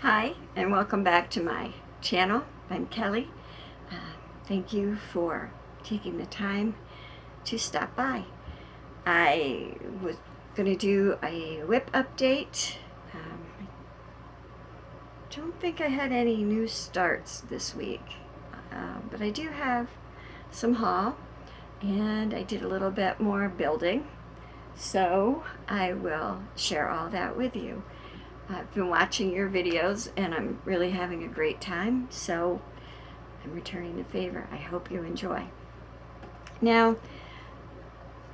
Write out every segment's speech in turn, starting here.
Hi, and welcome back to my channel. I'm Kelly. Thank you for taking the time to stop by. I was going to do a WIP update. I don't think I had any new starts this week, but I do have some haul, and I did a little bit more building, so I will share all that with you. I've been watching your videos and I'm really having a great time, so I'm returning the favor. I hope you enjoy. Now,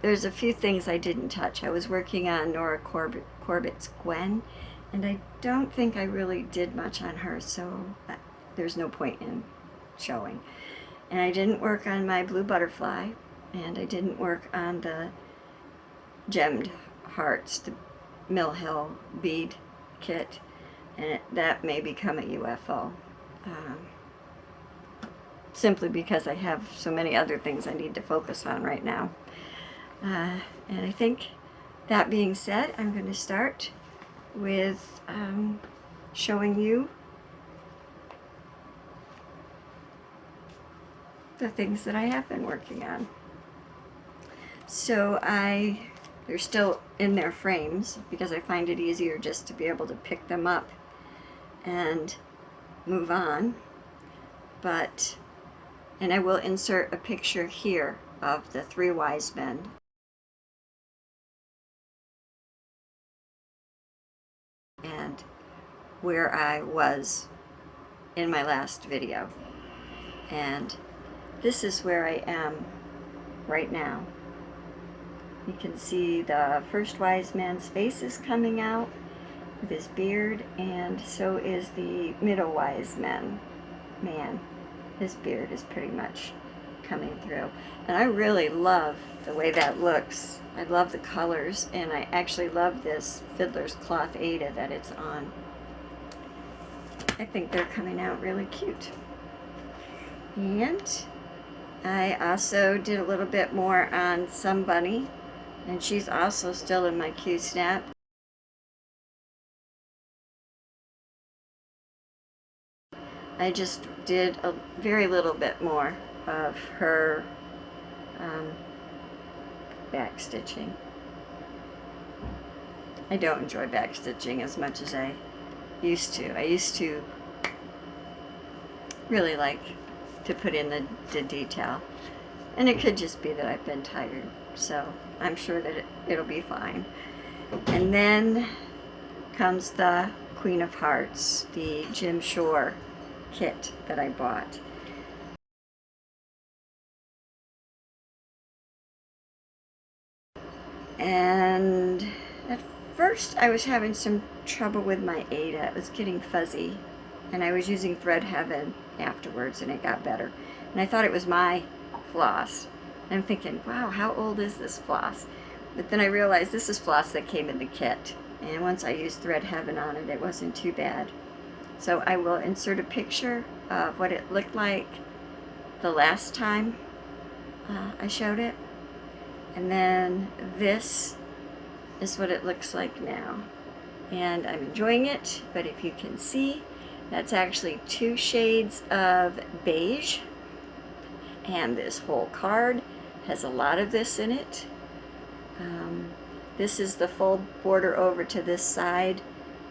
there's a few things I didn't touch. I was working on Nora Corbett's Gwen, and I don't think I really did much on her, so there's no point in showing. And I didn't work on my blue butterfly, and I didn't work on the gemmed hearts, the Mill Hill bead kit, and that may become a UFO, simply because I have so many other things I need to focus on right now. And I think, that being said, I'm going to start with showing you the things that I have been working on. So they're still in their frames because I find it easier just to be able to pick them up and move on. And I will insert a picture here of the three wise men. And where I was in my last video. And this is where I am right now. You can see the first wise man's face is coming out with his beard, and so is the middle wise man. His beard is pretty much coming through. And I really love the way that looks. I love the colors, and I actually love this fiddler's cloth Ada that it's on. I think they're coming out really cute. And I also did a little bit more on Some Bunny, and she's also still in my Q-snap. I just did a very little bit more of her back stitching. I don't enjoy back stitching as much as I used to. I used to really like to put in the detail, and it could just be that I've been tired, so I'm sure that it'll be fine. And then comes the Queen of Hearts, the Jim Shore kit that I bought. And at first I was having some trouble with my Ada. It was getting fuzzy, and I was using Thread Heaven afterwards, and it got better. And I thought it was my floss. I'm thinking, wow, how old is this floss? But then I realized this is floss that came in the kit. And once I used Thread Heaven on it, it wasn't too bad. So I will insert a picture of what it looked like the last time I showed it. And then this is what it looks like now. And I'm enjoying it, but if you can see, that's actually 2 shades of beige. And this whole card has a lot of this in it. This is the full border over to this side,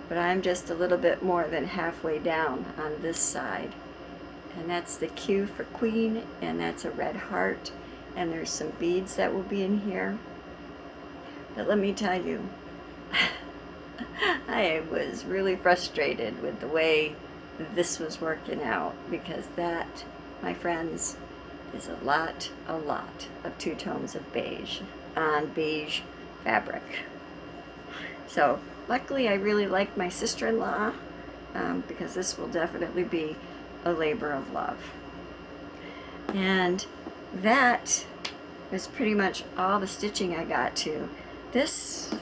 but I'm just a little bit more than halfway down on this side. And that's the Q for Queen, and that's a red heart, and there's some beads that will be in here. But let me tell you, I was really frustrated with the way this was working out, because that, my friends, is a lot of 2 tones of beige on beige fabric. So luckily I really like my sister-in-law, because this will definitely be a labor of love. And that is pretty much all the stitching I got to. This,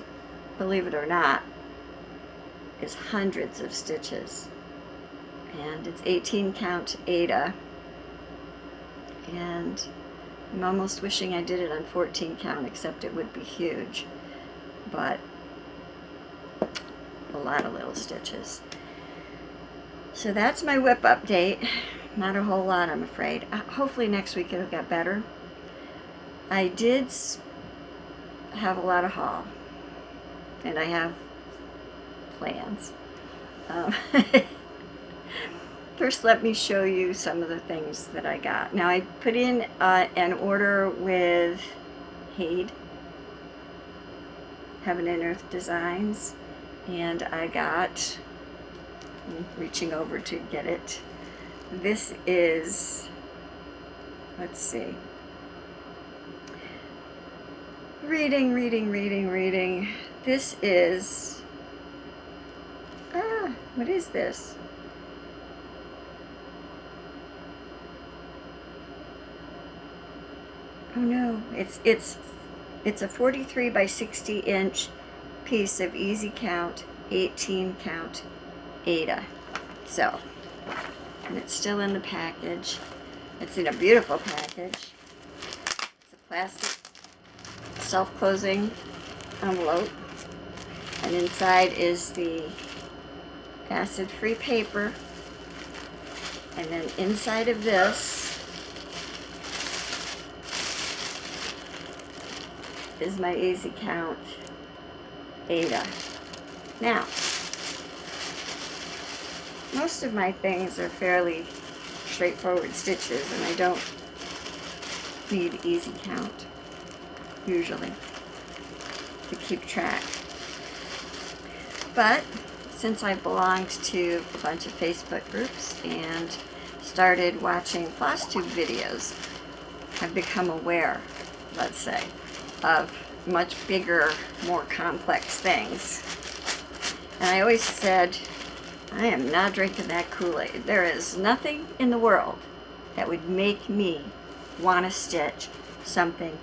believe it or not, is hundreds of stitches, and it's 18 count Ada, and I'm almost wishing I did it on 14 count, except it would be huge, but a lot of little stitches. So that's my WIP update. Not a whole lot, I'm afraid. Hopefully next week it'll get better. I did have a lot of haul, and I have plans. First, let me show you some of the things that I got. Now, I put in an order with Head, Heaven and Earth Designs, and I got, I'm reaching over to get it. This is, let's see, reading. This is, what is this? Oh no, it's a 43 by 60 inch piece of easy count, 18 count Ada. So, and it's still in the package. It's in a beautiful package. It's a plastic self-closing envelope, and inside is the acid-free paper, and then inside of this is my easy count Ada. Now, most of my things are fairly straightforward stitches, and I don't need easy count usually to keep track. But since I belonged to a bunch of Facebook groups and started watching Floss Tube videos, I've become aware, let's say, of much bigger, more complex things. And I always said, I am not drinking that Kool-Aid. There is nothing in the world that would make me want to stitch something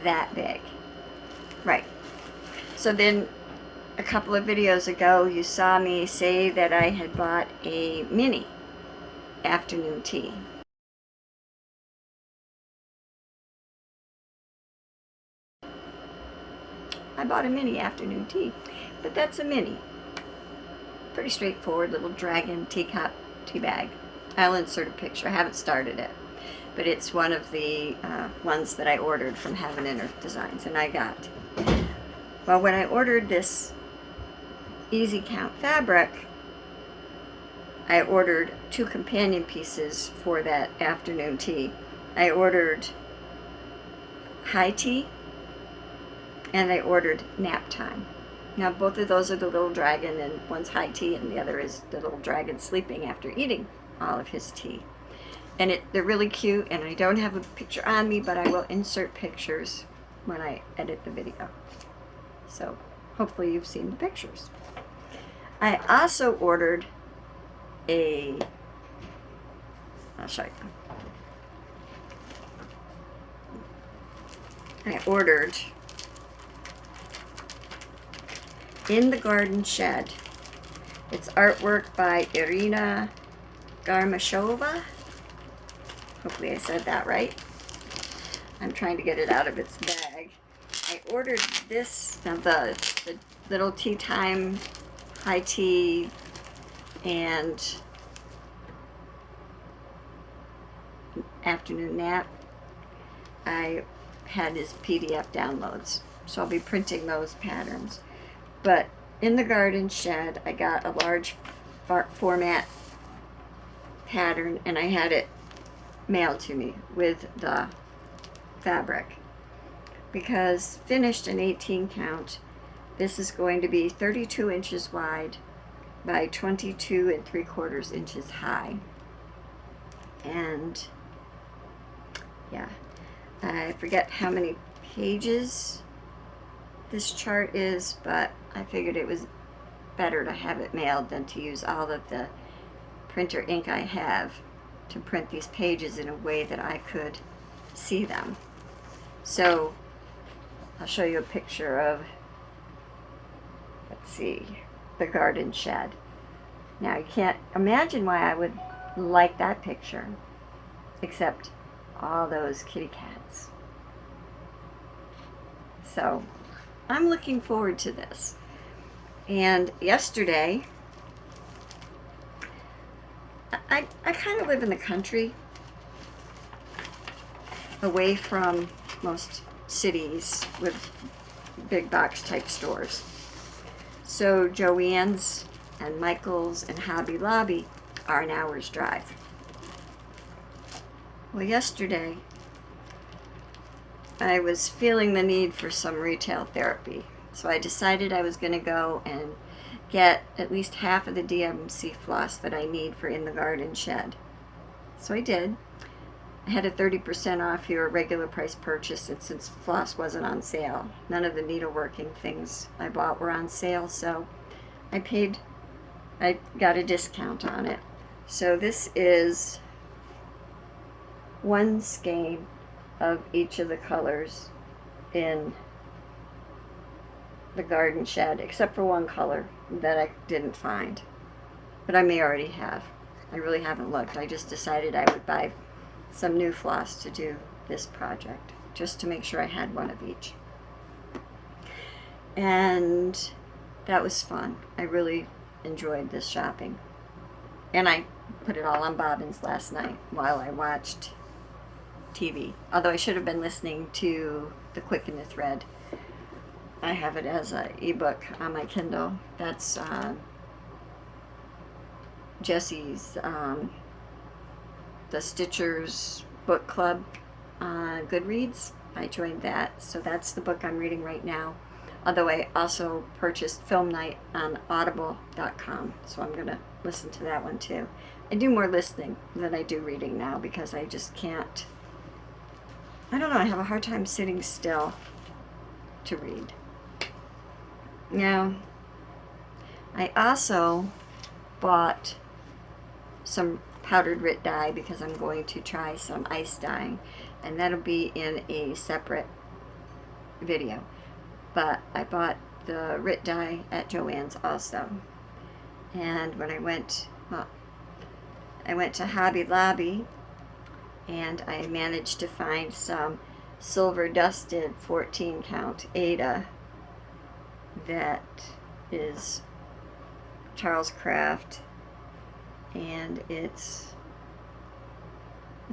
that big. Right. So then a couple of videos ago, you saw me say that I had bought a mini afternoon tea. I bought a mini afternoon tea, but that's a mini. Pretty straightforward little dragon teacup tea bag. I'll insert a picture. I haven't started it, but it's one of the ones that I ordered from Heaven and Earth Designs, and I got. Well, when I ordered this easy count fabric, I ordered 2 companion pieces for that afternoon tea. I ordered high tea, and I ordered nap time. Now both of those are the little dragon, and one's high tea and the other is the little dragon sleeping after eating all of his tea. And they're really cute, and I don't have a picture on me, but I will insert pictures when I edit the video. So hopefully you've seen the pictures. I also ordered I'll show you. I ordered In the Garden Shed. It's artwork by Irina Garmashova. Hopefully I said that right. I'm trying to get it out of its bag. I ordered this, now the little tea time, high tea, and afternoon nap. I had his PDF downloads, so I'll be printing those patterns. But In the Garden Shed, I got a large format pattern, and I had it mailed to me with the fabric, because finished in 18 count, this is going to be 32 inches wide by 22 3/4 inches high. And yeah, I forget how many pages this chart is, but I figured it was better to have it mailed than to use all of the printer ink I have to print these pages in a way that I could see them. So I'll show you a picture of, let's see, the garden shed. Now you can't imagine why I would like that picture, except all those kitty cats. So I'm looking forward to this. And yesterday I kind of live in the country, away from most cities with big box type stores. So Joann's and Michael's and Hobby Lobby are an hour's drive. Well, yesterday I was feeling the need for some retail therapy. So I decided I was going to go and get at least half of the DMC floss that I need for in the garden shed. So I did. I had a 30% off your regular price purchase, and since floss wasn't on sale, none of the needleworking things I bought were on sale, so I got a discount on it. So this is one skein of each of the colors in the garden shed, except for one color that I didn't find, but I may already have. I really haven't looked. I just decided I would buy some new floss to do this project, just to make sure I had one of each. And that was fun. I really enjoyed this shopping. And I put it all on bobbins last night while I watched TV. Although I should have been listening to The Quick and the Thread. I have it as an ebook on my Kindle. That's Jesse's The Stitchers book club Goodreads. I joined that, so that's the book I'm reading right now. Although I also purchased Film Night on audible.com, so I'm going to listen to that one too. I do more listening than I do reading now because I just can't, I don't know, I have a hard time sitting still to read. Now, I also bought some powdered RIT dye because I'm going to try some ice dyeing, and that'll be in a separate video. But I bought the RIT dye at Joann's also. And when I went to Hobby Lobby, and I managed to find some silver dusted 14 count Ada that is Charles Craft, and it's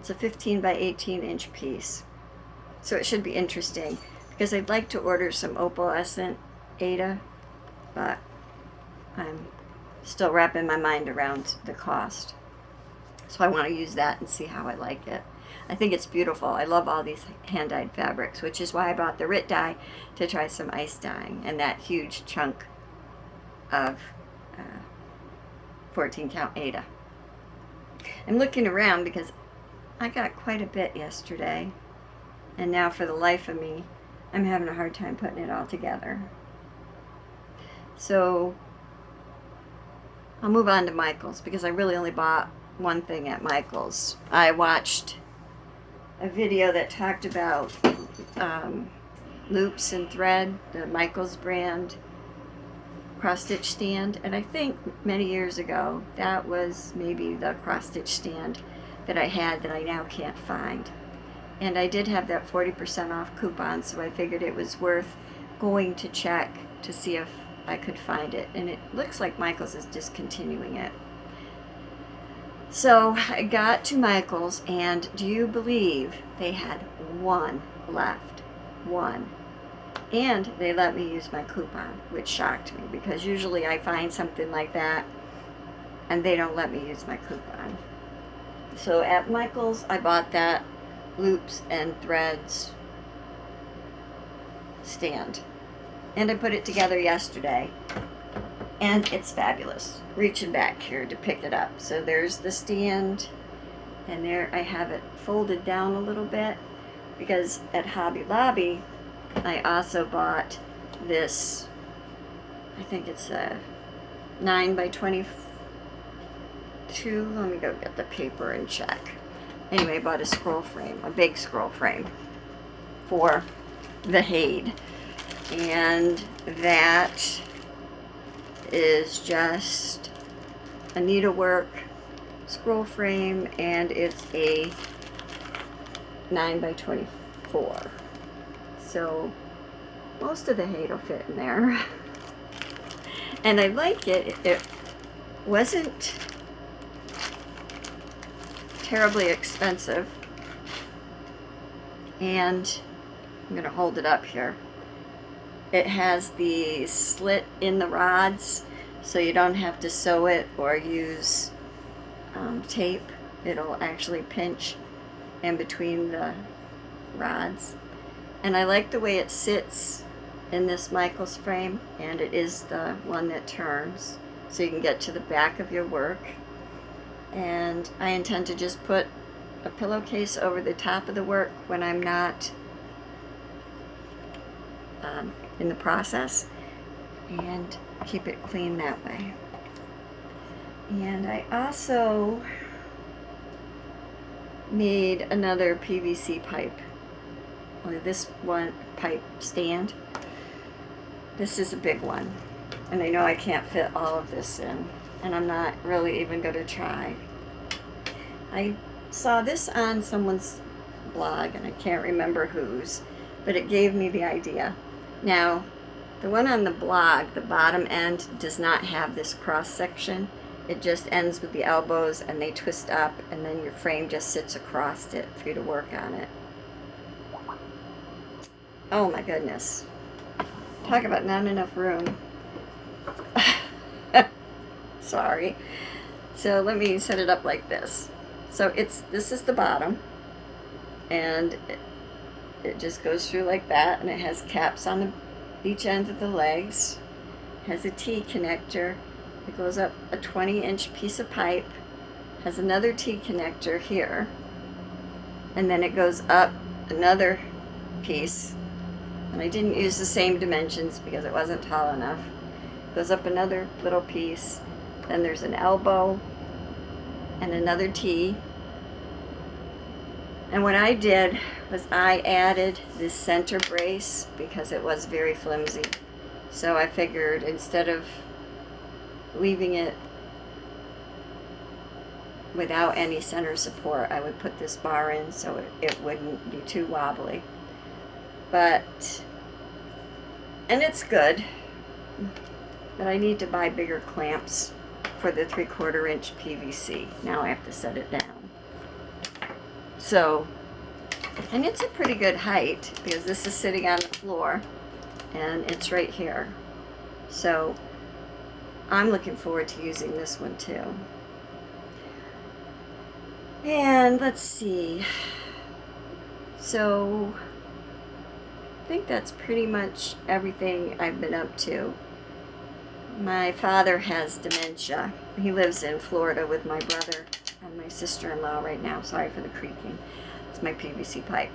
a 15 by 18 inch piece, so it should be interesting because I'd like to order some opalescent Ada, but I'm still wrapping my mind around the cost, so I want to use that and see how I like it. I think it's beautiful. I love all these hand-dyed fabrics, which is why I bought the RIT dye to try some ice dyeing and that huge chunk of 14 count Ada. I'm looking around because I got quite a bit yesterday, and now for the life of me I'm having a hard time putting it all together. So I'll move on to Michael's because I really only bought one thing at Michael's. I watched a video that talked about loops and thread, the Michael's brand cross stitch stand, and I think many years ago that was maybe the cross stitch stand that I had that I now can't find. And I did have that 40% off coupon, so I figured it was worth going to check to see if I could find it, and it looks like Michael's is discontinuing it. So I got to Michael's, and do you believe they had one left? One. And they let me use my coupon, which shocked me because usually I find something like that and they don't let me use my coupon. So at Michael's I bought that loops and threads stand, and I put it together yesterday, and it's fabulous. Reaching back here to pick it up. So there's the stand, and there I have it folded down a little bit because at Hobby Lobby I also bought this, I think it's a 9 by 22, let me go get the paper and check. Anyway, I bought a scroll frame, a big scroll frame for the Haid, and that is just a needlework scroll frame, and it's a 9 by 24. So most of the Haid will fit in there. And I like it. It wasn't terribly expensive. And I'm going to hold it up here. It has the slit in the rods, so you don't have to sew it or use tape. It'll actually pinch in between the rods. And I like the way it sits in this Michaels frame, and it is the one that turns, so you can get to the back of your work. And I intend to just put a pillowcase over the top of the work when I'm not in the process, and keep it clean that way. And I also made another PVC pipe, only this one pipe stand. This is a big one, and I know I can't fit all of this in, and I'm not really even going to try. I saw this on someone's blog, and I can't remember whose, but it gave me the idea. Now, the one on the blog, the bottom end does not have this cross section. It just ends with the elbows, and they twist up, and then your frame just sits across it for you to work on it. Oh my goodness. Talk about not enough room. Sorry. So let me set it up like this. So this is the bottom, and it just goes through like that, and it has caps on each end of the legs. It has a T connector. It goes up a 20-inch piece of pipe, has another T connector here, and then it goes up another piece, and I didn't use the same dimensions because it wasn't tall enough. It goes up another little piece, then there's an elbow and another T. And what I did was I added this center brace because it was very flimsy. So I figured instead of leaving it without any center support, I would put this bar in so it wouldn't be too wobbly. And it's good, but I need to buy bigger clamps for the 3/4 inch PVC. Now I have to set it down. So, and it's a pretty good height because this is sitting on the floor and it's right here. So I'm looking forward to using this one too. And let's see. So I think that's pretty much everything I've been up to. My father has dementia. He lives in Florida with my brother and my sister-in-law right now. Sorry for the creaking. It's my PVC pipe.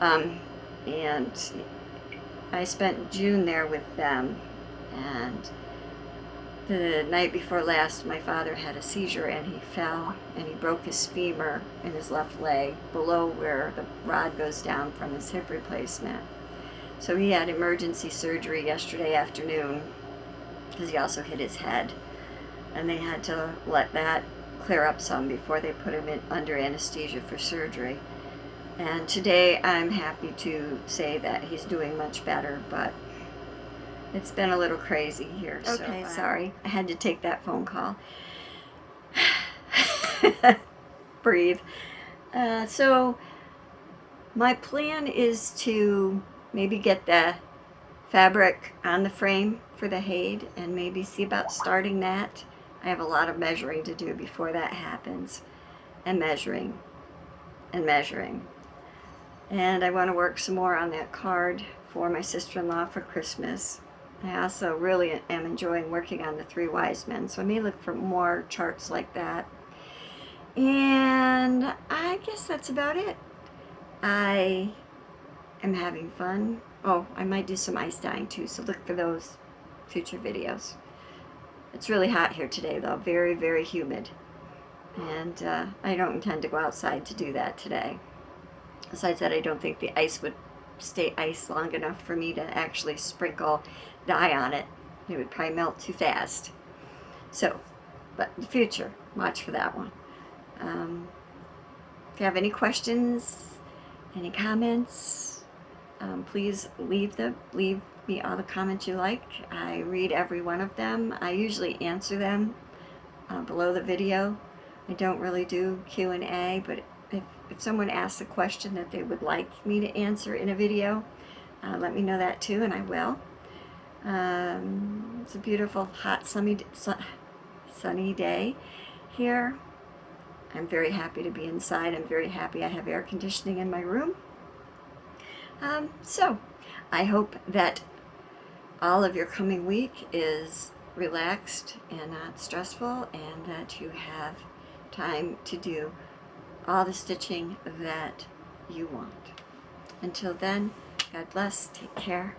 And I spent June there with them, and the night before last my father had a seizure and he fell and he broke his femur in his left leg below where the rod goes down from his hip replacement. So he had emergency surgery yesterday afternoon because he also hit his head, and they had to let that clear up some before they put him under anesthesia for surgery. And today I'm happy to say that he's doing much better, but it's been a little crazy here. Okay, so sorry. I had to take that phone call. Breathe. So my plan is to maybe get the fabric on the frame for the Haid and maybe see about starting that. I have a lot of measuring to do before that happens, and measuring and measuring. And I want to work some more on that card for my sister-in-law for Christmas. I also really am enjoying working on the 3 wise men, so I may look for more charts like that. And I guess that's about it. I am having fun. Oh, I might do some ice dyeing too, so look for those future videos. It's really hot here today though, very, very humid. And I don't intend to go outside to do that today. Besides that, I don't think the ice would stay ice long enough for me to actually sprinkle dye on it. It would probably melt too fast. So, but the future, watch for that one. If you have any questions, any comments, please leave me all the comments you like. I read every one of them. I usually answer them below the video I don't really do Q&A, but if someone asks a question that they would like me to answer in a video, let me know that too, and I will. It's a beautiful, hot, sunny day here. I'm very happy to be inside. I'm very happy I have air conditioning in my room. So I hope that all of your coming week is relaxed and not stressful, and that you have time to do all the stitching that you want. Until then, God bless, take care,